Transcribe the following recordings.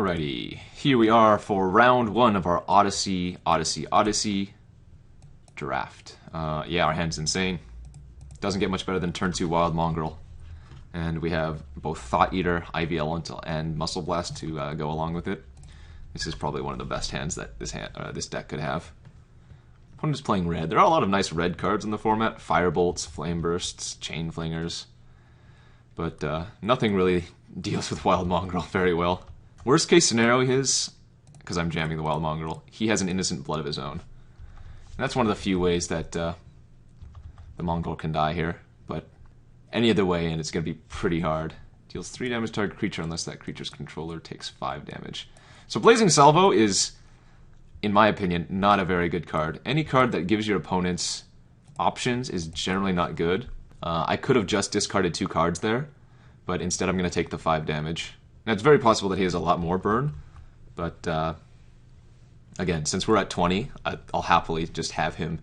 Alrighty, here we are for round one of our Odyssey draft. Yeah, our hand's insane. Doesn't get much better than turn 2 Wild Mongrel. And we have both Thought Eater, Ivy Elemental, and Muscle Blast to go along with it. This is probably one of the best hands that this deck could have. Opponent is playing red. There are a lot of nice red cards in the format. Firebolts, Flame Bursts, Chain Flingers. But nothing really deals with Wild Mongrel very well. Worst case scenario is, because I'm jamming the Wild Mongrel, he has an Innocent Blood of his own. And that's one of the few ways that the Mongrel can die here. But any other way, and it's going to be pretty hard. Deals 3 damage to target creature unless that creature's controller takes 5 damage. So Blazing Salvo is, in my opinion, not a very good card. Any card that gives your opponents options is generally not good. I could have just discarded 2 cards there, but instead I'm going to take the 5 damage. Now, it's very possible that he has a lot more burn, but again, since we're at 20, I'll happily just have him,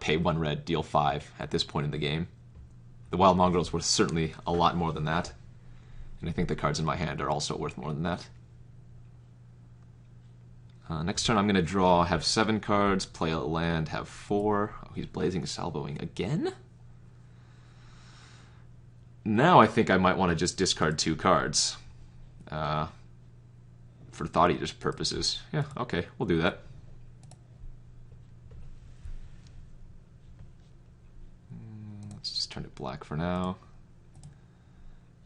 pay 1 red, deal 5 at this point in the game. The Wild Mongrel's worth certainly a lot more than that, and I think the cards in my hand are also worth more than that. Next turn I'm going to have 7 cards, play a land, have 4. Oh, he's Blazing Salvoing again? Now I think I might want to just discard 2 cards. For Thought Eater's purposes. Yeah, okay, we'll do that. Let's just turn it black for now.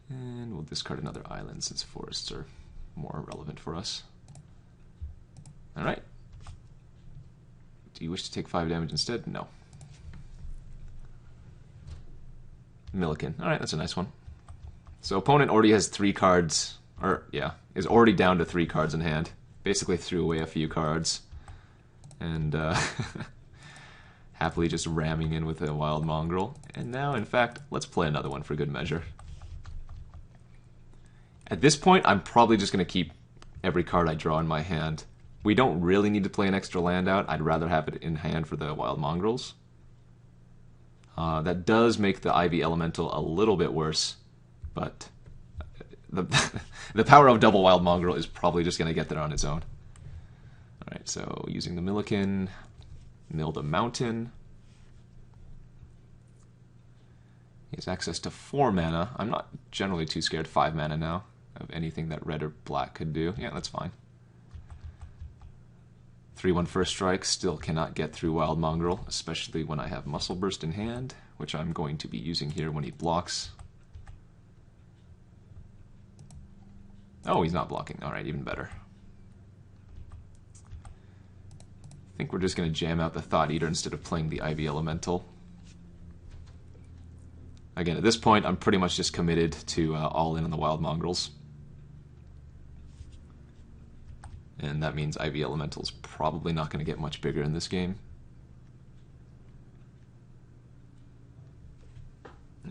And we'll discard another island since forests are more relevant for us. Alright. Do you wish to take 5 damage instead? No. Milliken. Alright, that's a nice one. So opponent already has 3 cards, is already down to 3 cards in hand. Basically threw away a few cards. And happily just ramming in with a Wild Mongrel. And now, in fact, let's play another one for good measure. At this point, I'm probably just going to keep every card I draw in my hand. We don't really need to play an extra land out. I'd rather have it in hand for the Wild Mongrels. That does make the Ivy Elemental a little bit worse, but the power of double Wild Mongrel is probably just going to get there on its own. Alright, so using the Milliken, mill the Mountain. He has access to 4 mana. I'm not generally too scared 5 mana now of anything that red or black could do. Yeah, that's fine. 3/1 first strike, still cannot get through Wild Mongrel, especially when I have Muscle Burst in hand, which I'm going to be using here when he blocks. Oh, he's not blocking. Alright, even better. I think we're just going to jam out the Thought Eater instead of playing the Ivy Elemental. Again, at this point, I'm pretty much just committed to all in on the Wild Mongrels. And that means Ivy Elemental's probably not going to get much bigger in this game.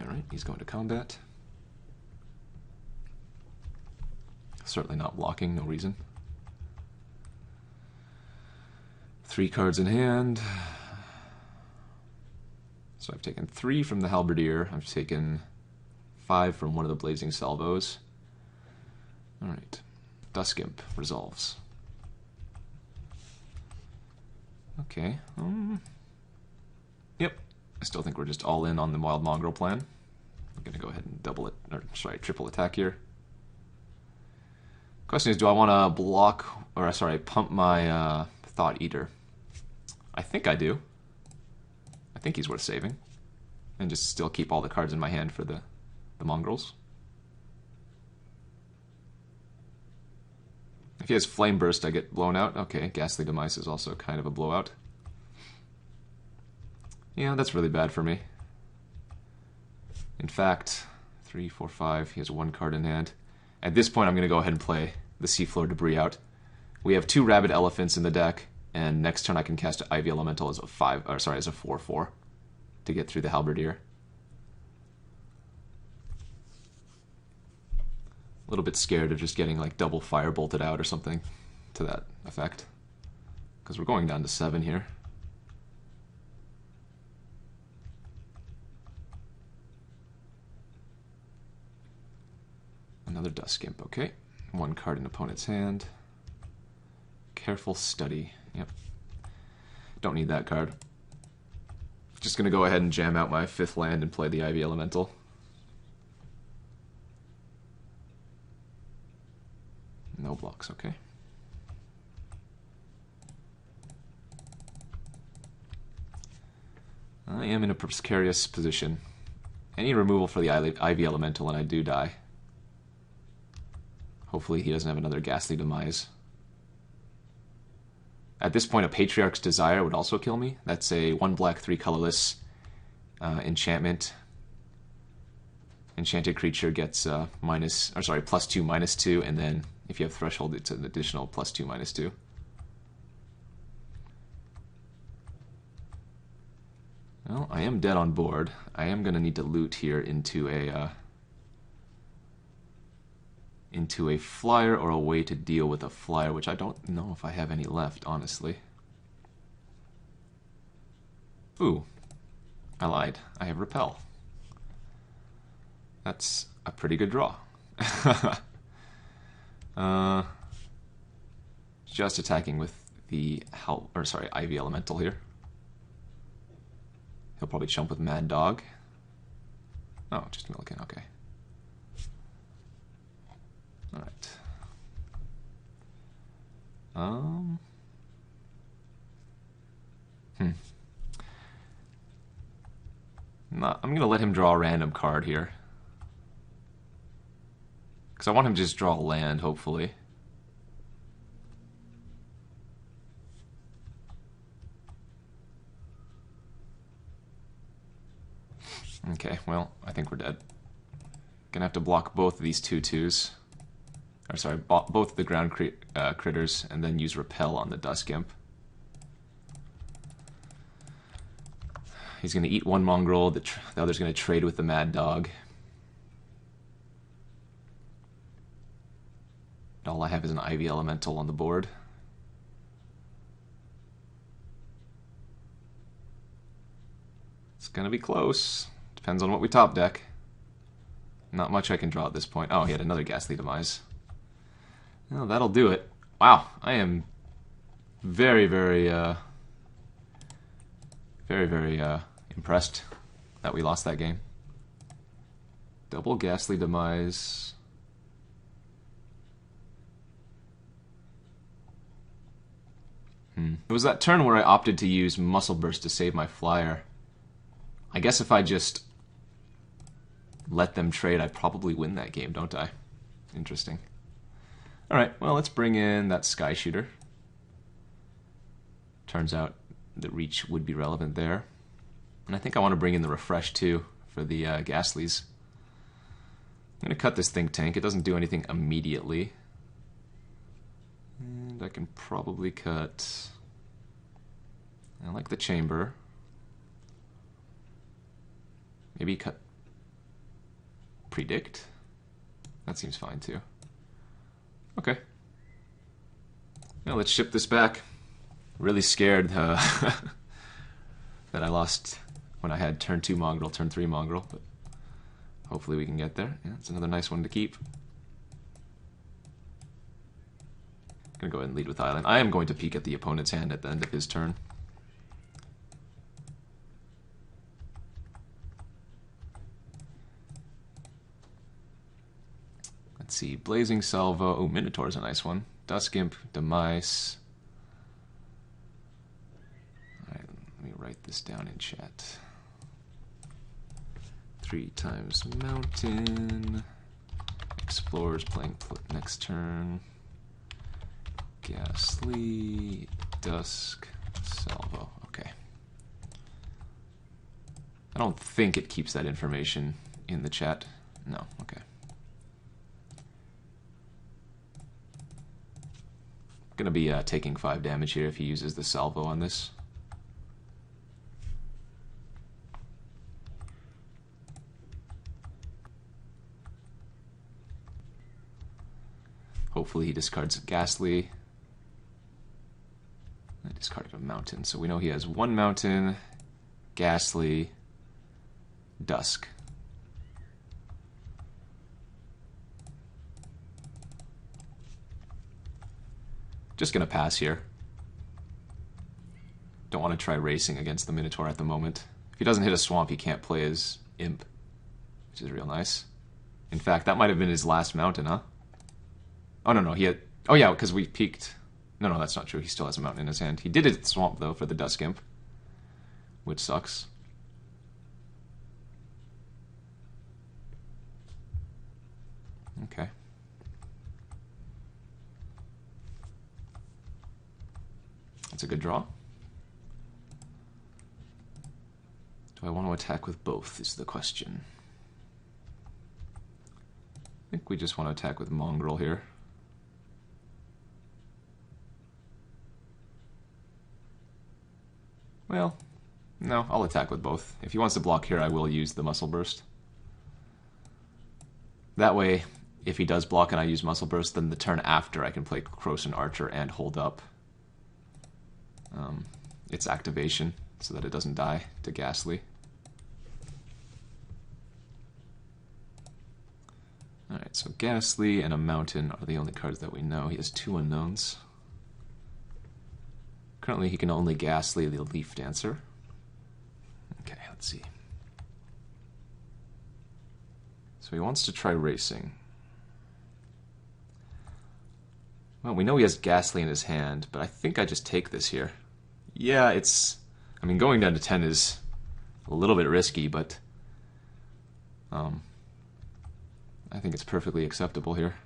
Alright, he's going to combat. Certainly not blocking, no reason. 3 cards in hand. So I've taken 3 from the Halberdier. I've taken 5 from one of the Blazing Salvos. Alright, Dusk Imp resolves. Okay. Yep. I still think we're just all in on the Wild Mongrel plan. I'm going to go ahead and triple attack here. Question is, do I want to pump my Thought Eater? I think I do. I think he's worth saving. And just still keep all the cards in my hand for the Mongrels. If he has Flame Burst, I get blown out. Okay, Ghastly Demise is also kind of a blowout. Yeah, that's really bad for me. In fact, 3, 4, 5, he has 1 card in hand. At this point, I'm going to go ahead and play the Seafloor Debris out. We have 2 Rabid Elephants in the deck, and next turn I can cast Ivy Elemental as a 4/4 to get through the Halberdier. A little bit scared of just getting like double Firebolted out or something to that effect, because we're going down to 7 here. Another Dusk Imp, okay. One card in opponent's hand. Careful Study. Yep. Don't need that card. Just gonna go ahead and jam out my 5th land and play the Ivy Elemental. No blocks, okay. I am in a precarious position. Any removal for the Ivy Elemental and I do die. Hopefully he doesn't have another Ghastly Demise. At this point, a Patriarch's Desire would also kill me. That's a 1 black, 3 colorless enchantment. Enchanted creature gets +2, -2, and then if you have Threshold, it's an additional +2, -2. Well, I am dead on board. I am going to need to loot here into a flyer or a way to deal with a flyer, which I don't know if I have any left, honestly. Ooh, I lied. I have Repel. That's a pretty good draw. Just attacking with the Ivy Elemental here. He'll probably chump with Mad Dog. Oh, just Milliken, okay. Alright. I'm gonna let him draw a random card here. Because I want him to just draw a land, hopefully. Okay, well, I think we're dead. Gonna have to block both of these 2/2s. Or sorry, both of the ground critters, and then use Repel on the Dusk Imp. He's gonna eat one Mongrel, the other's gonna trade with the Mad Dog. All I have is an Ivy Elemental on the board. It's gonna be close. Depends on what we top deck. Not much I can draw at this point. Oh, he had another Ghastly Demise. Well, that'll do it. Wow, I am very, very impressed that we lost that game. Double Ghastly Demise. It was that turn where I opted to use Muscle Burst to save my flyer. I guess if I just let them trade, I'd probably win that game, don't I? Interesting. Alright, well, let's bring in that Sky Shooter. Turns out the Reach would be relevant there. And I think I want to bring in the Refresh, too, for the Ghastlies. I'm going to cut this Think Tank. It doesn't do anything immediately. And I can probably cut... I like the Chamber. Maybe cut... Predict? That seems fine, too. Okay. Now let's ship this back. Really scared that I lost when I had turn 2 Mongrel, turn 3 Mongrel, but hopefully we can get there. Yeah, it's another nice one to keep. Gonna go ahead and lead with Island. I am going to peek at the opponent's hand at the end of his turn. Let's see, Blazing Salvo. Oh, Minotaur's a nice one. Dusk Imp, Demise. Alright, let me write this down in chat. 3 times Mountain. Explorers playing next turn. Ghastly, Dusk, Salvo. Okay. I don't think it keeps that information in the chat. No, okay. Gonna be taking 5 damage here if he uses the Salvo on this. Hopefully he discards Ghastly. I discarded a Mountain, so we know he has 1 Mountain, Ghastly, Dusk. Just gonna pass here. Don't want to try racing against the Minotaur at the moment. If he doesn't hit a swamp, he can't play his imp, which is real nice. In fact, that might have been his last mountain, huh? Oh, no, he had... Oh, yeah, because we peaked... No, that's not true. He still has a mountain in his hand. He did hit the swamp, though, for the Dusk Imp, which sucks. Okay. That's a good draw. Do I want to attack with both, is the question. I think we just want to attack with Mongrel here. Well, no, I'll attack with both. If he wants to block here, I will use the Muscle Burst. That way, if he does block and I use Muscle Burst, then the turn after I can play Krosan Archer and hold up its activation so that it doesn't die to Ghastly. Alright, so Ghastly and a Mountain are the only cards that we know. He has 2 unknowns. Currently he can only Ghastly the Leaf Dancer. Okay, let's see. So he wants to try racing. Well, we know he has Ghastly in his hand, but I think I just take this here. Yeah, it's... I mean, going down to 10 is a little bit risky, but... I think it's perfectly acceptable here.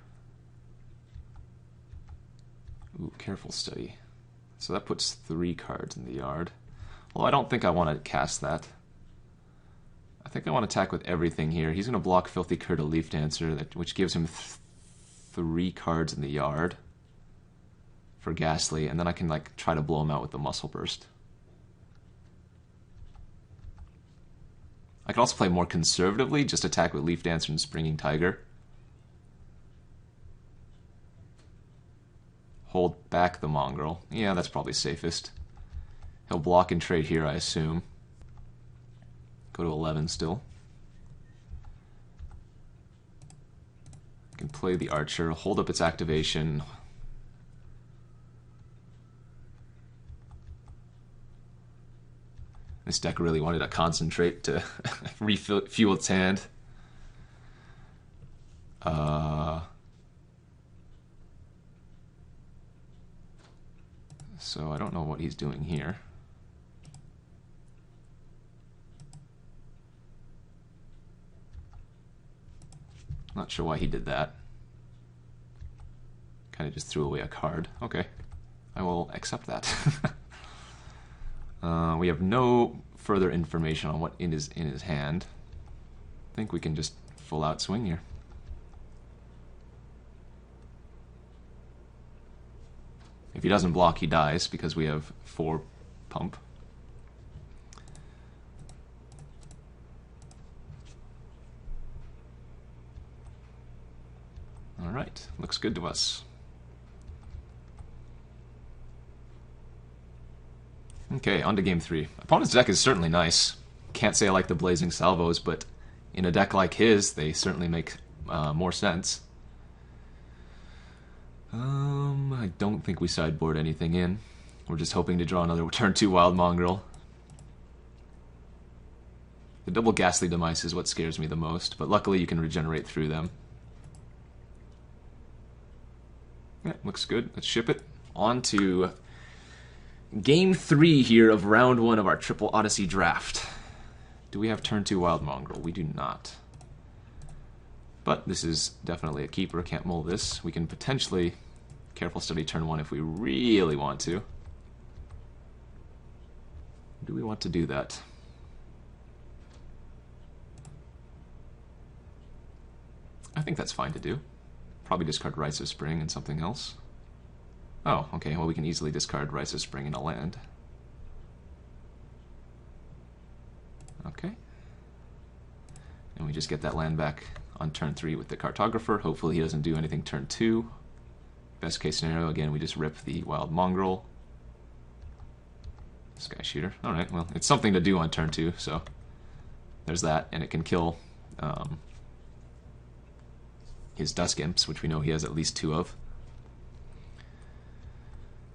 Ooh, Careful Study. So that puts 3 cards in the yard. Well, I don't think I want to cast that. I think I want to attack with everything here. He's going to block Filthy Cur to Leaf Dancer, which gives him 3 cards in the yard for Ghastly, and then I can like try to blow him out with the Muscle Burst. I can also play more conservatively, just attack with Leaf Dancer and Springing Tiger. Hold back the Mongrel. Yeah, that's probably safest. He'll block and trade here, I assume. Go to 11 still. I can play the Archer, hold up its activation. This deck really wanted to concentrate to refuel its hand. So I don't know what he's doing here. Not sure why he did that. Kind of just threw away a card. Okay, I will accept that. We have no further information on what is in his hand. I think we can just full out swing here. If he doesn't block, he dies because we have 4 pump. Alright, looks good to us. Okay, on to game 3. Opponent's deck is certainly nice. Can't say I like the Blazing Salvos, but in a deck like his, they certainly make more sense. I don't think we sideboard anything in. We're just hoping to draw another turn 2 Wild Mongrel. The double Ghastly Demise is what scares me the most, but luckily you can regenerate through them. Yeah, looks good. Let's ship it. On to game 3 here of round 1 of our triple Odyssey draft. Do we have turn 2 Wild Mongrel? We do not. But this is definitely a keeper. Can't mull this. We can potentially Careful Study turn 1 if we really want to. Do we want to do that? I think that's fine to do. Probably discard Rites of Spring and something else. Oh, okay, well we can easily discard Rites of Spring in a land. Okay. And we just get that land back on turn 3 with the Cartographer. Hopefully he doesn't do anything turn 2. Best case scenario, again, we just rip the Wild Mongrel. Sky Shooter. Alright, well, it's something to do on turn 2, so there's that, and it can kill his Dusk Imps, which we know he has at least 2 of.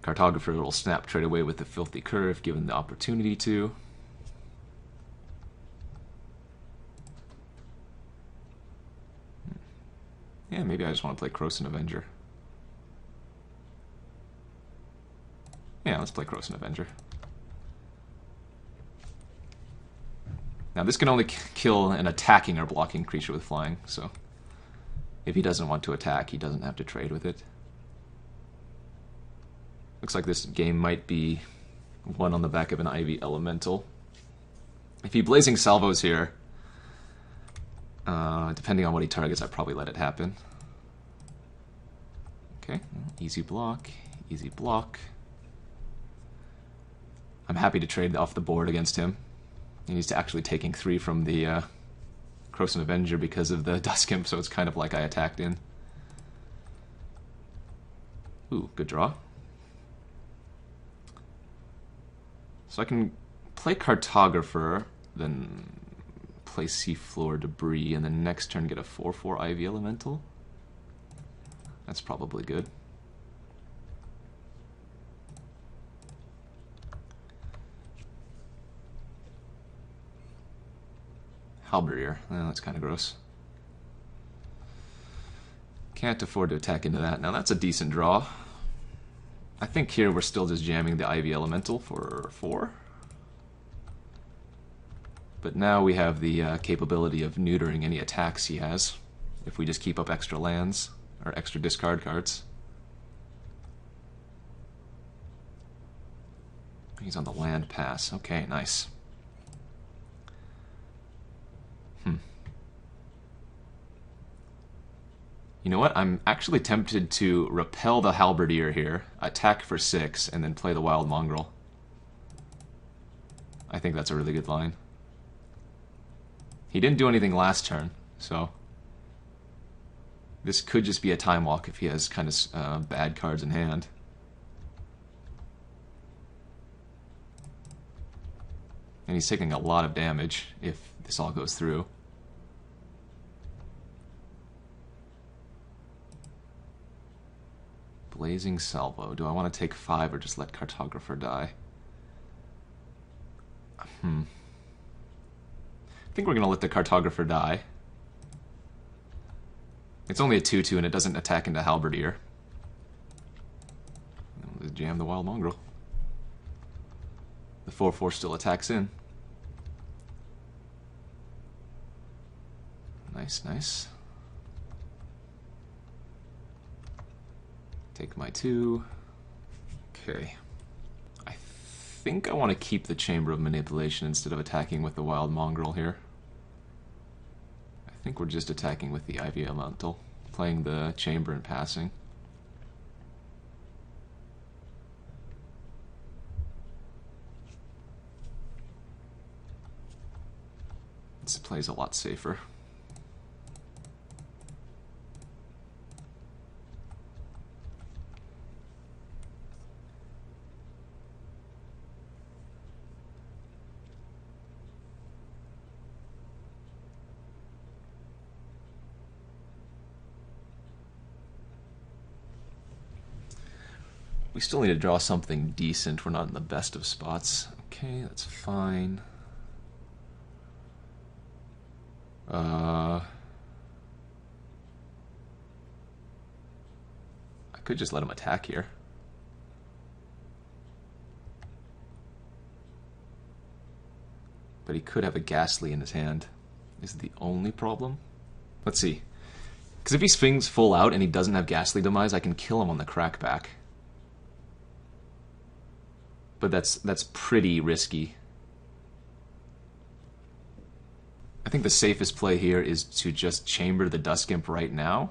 Cartographer will snap trade away with the Filthy Curve, given the opportunity to. Yeah, maybe I just want to play Krosan Avenger. Yeah, let's play Krosan Avenger. Now this can only kill an attacking or blocking creature with flying, so if he doesn't want to attack, he doesn't have to trade with it. Looks like this game might be one on the back of an Ivy Elemental. If he Blazing Salvos here, depending on what he targets, I'd probably let it happen. Okay, easy block, easy block. I'm happy to trade off the board against him. He's actually taking 3 from the Krosan Avenger because of the Dusk Imp, so it's kind of like I attacked in. Ooh, good draw. So I can play Cartographer, then play Seafloor Debris, and then next turn get a 4/4 Ivy Elemental. That's probably good. Halberdier. That's kind of gross. Can't afford to attack into that. Now that's a decent draw. I think here we're still just jamming the Ivy Elemental for 4. But now we have the capability of neutering any attacks he has if we just keep up extra lands or extra discard cards. He's on the land pass. Okay, nice. You know what? I'm actually tempted to repel the Halberdier here, attack for 6, and then play the Wild Mongrel. I think that's a really good line. He didn't do anything last turn, so this could just be a time walk if he has kind of bad cards in hand. And he's taking a lot of damage if this all goes through. Blazing Salvo. Do I want to take 5 or just let Cartographer die? I think we're going to let the Cartographer die. It's only a 2/2 and it doesn't attack into Halberdier. Let's jam the Wild Mongrel. The 4/4 still attacks in. Nice, nice. Take my 2. Okay. I think I want to keep the Chamber of Manipulation instead of attacking with the Wild Mongrel here. I think we're just attacking with the Ivy Elemental, playing the Chamber and passing. This plays a lot safer. We still need to draw something decent. We're not in the best of spots. Okay, that's fine. I could just let him attack here. But he could have a Ghastly in his hand. Is the only problem? Let's see. Because if he swings full out and he doesn't have Ghastly Demise, I can kill him on the crackback. But that's pretty risky. I think the safest play here is to just chamber the Dusk Imp right now.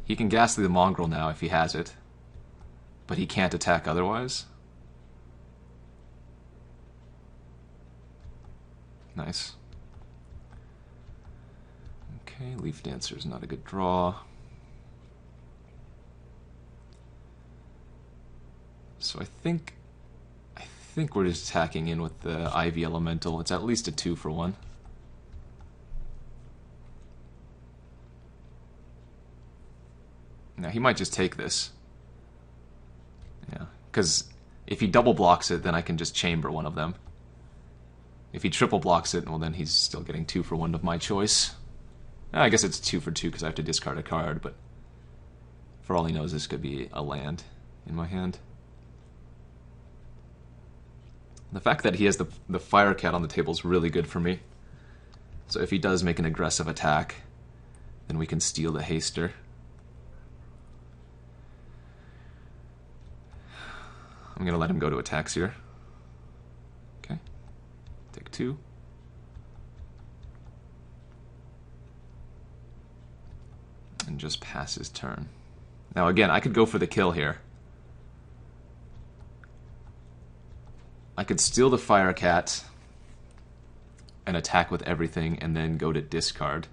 He can Ghastly the Mongrel now if he has it, but he can't attack otherwise. Nice. Okay, Leaf Dancer is not a good draw. So I think we're just attacking in with the Ivy Elemental. It's at least a 2-for-1. Now, he might just take this. Yeah, because if he double blocks it, then I can just chamber one of them. If he triple blocks it, well, then he's still getting 2 for 1 of my choice. I guess it's 2 for 2 because I have to discard a card, but for all he knows, this could be a land in my hand. The fact that he has the Fire Cat on the table is really good for me. So if he does make an aggressive attack, then we can steal the Haster. I'm going to let him go to attacks here. Okay. Take 2. And just pass his turn. Now again, I could go for the kill here. I could steal the Fire Cat and attack with everything and then go to discard.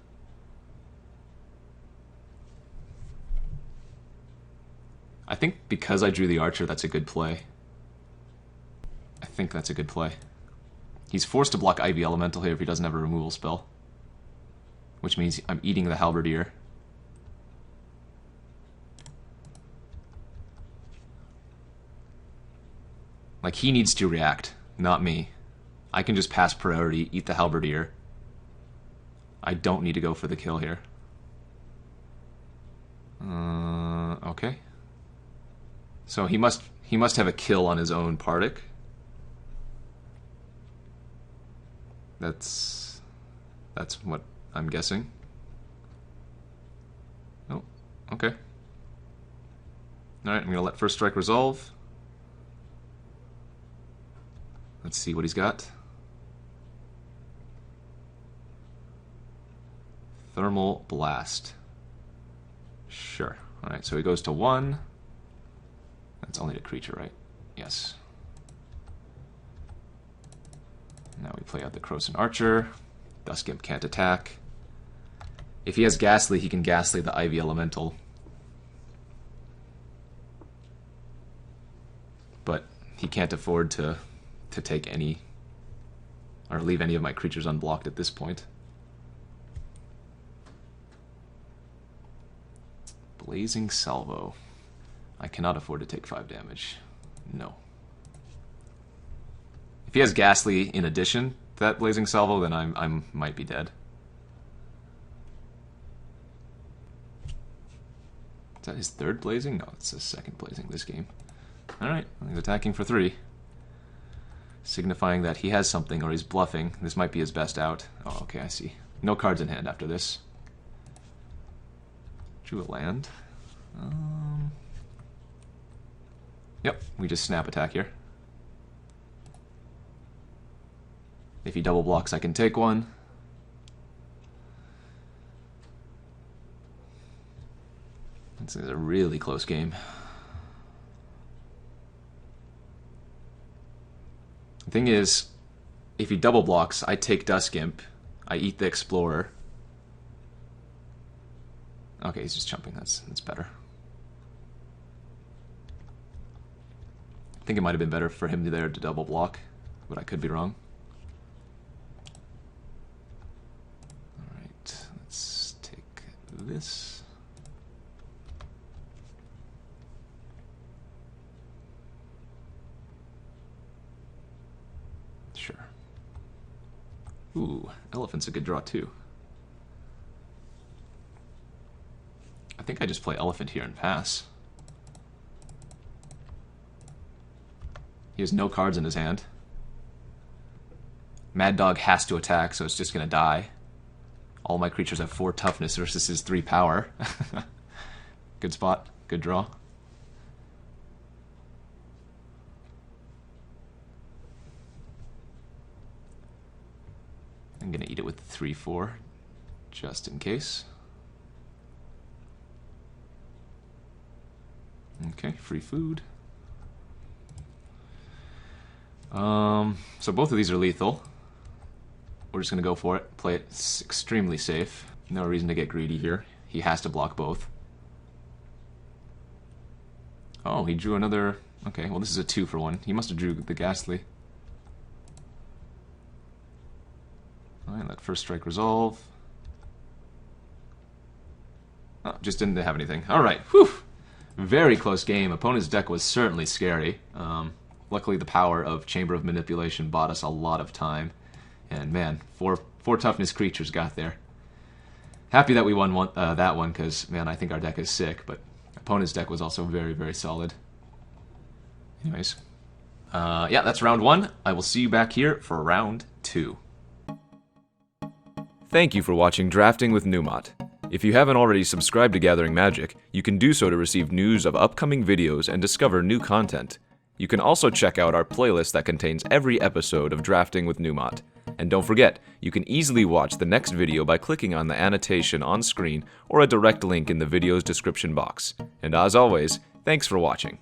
I think because I drew the Archer, that's a good play. I think that's a good play. He's forced to block Ivy Elemental here if he doesn't have a removal spell. Which means I'm eating the Halberdier. Like, he needs to react, not me. I can just pass priority, eat the Halberdier. I don't need to go for the kill here. Okay. So he must have a kill on his own Partick. That's what I'm guessing. Oh, okay. Alright, I'm gonna let first strike resolve. Let's see what he's got. Thermal Blast. Sure. Alright, so he goes to 1. That's only a creature, right? Yes. Now we play out the Krosan Archer. Dusk Imp can't attack. If he has Ghastly, he can Ghastly the Ivy Elemental. But he can't afford to take any, or leave any of my creatures unblocked at this point. Blazing Salvo. I cannot afford to take 5 damage. No. If he has Ghastly in addition to that Blazing Salvo, then I might be dead. Is that his 3rd Blazing? No, it's his 2nd Blazing this game. Alright, he's attacking for 3. Signifying that he has something or he's bluffing. This might be his best out. Oh, okay, I see. No cards in hand after this. Drew a land. Yep, we just snap attack here. If he double blocks, I can take 1. This is a really close game. The thing is, if he double blocks, I take Dusk Imp, I eat the Explorer. Okay, he's just jumping, that's better. I think it might have been better for him there to double block, but I could be wrong. Alright, let's take this. Sure. Ooh, Elephant's a good draw too. I think I just play Elephant here and pass. He has no cards in his hand. Mad Dog has to attack, so it's just gonna die. All my creatures have 4 toughness versus his 3 power. Good spot, good draw. I'm gonna eat it with 3/4, just in case. Okay, free food. So both of these are lethal. We're just gonna go for it, play it extremely safe. No reason to get greedy here. He has to block both. Oh, he drew another... Okay, well this is a 2 for 1. He must have drew the Ghastly. Alright, let first strike resolve. Oh, just didn't have anything. Alright, whew! Very close game. Opponent's deck was certainly scary. Luckily, the power of Chamber of Manipulation bought us a lot of time. And man, four toughness creatures got there. Happy that we won that one, because, man, I think our deck is sick, but opponent's deck was also very, very solid. Anyways. Yeah, that's round 1. I will see you back here for round 2. Thank you for watching Drafting with Numot. If you haven't already subscribed to Gathering Magic, you can do so to receive news of upcoming videos and discover new content. You can also check out our playlist that contains every episode of Drafting with Numot. And don't forget, you can easily watch the next video by clicking on the annotation on screen or a direct link in the video's description box. And as always, thanks for watching.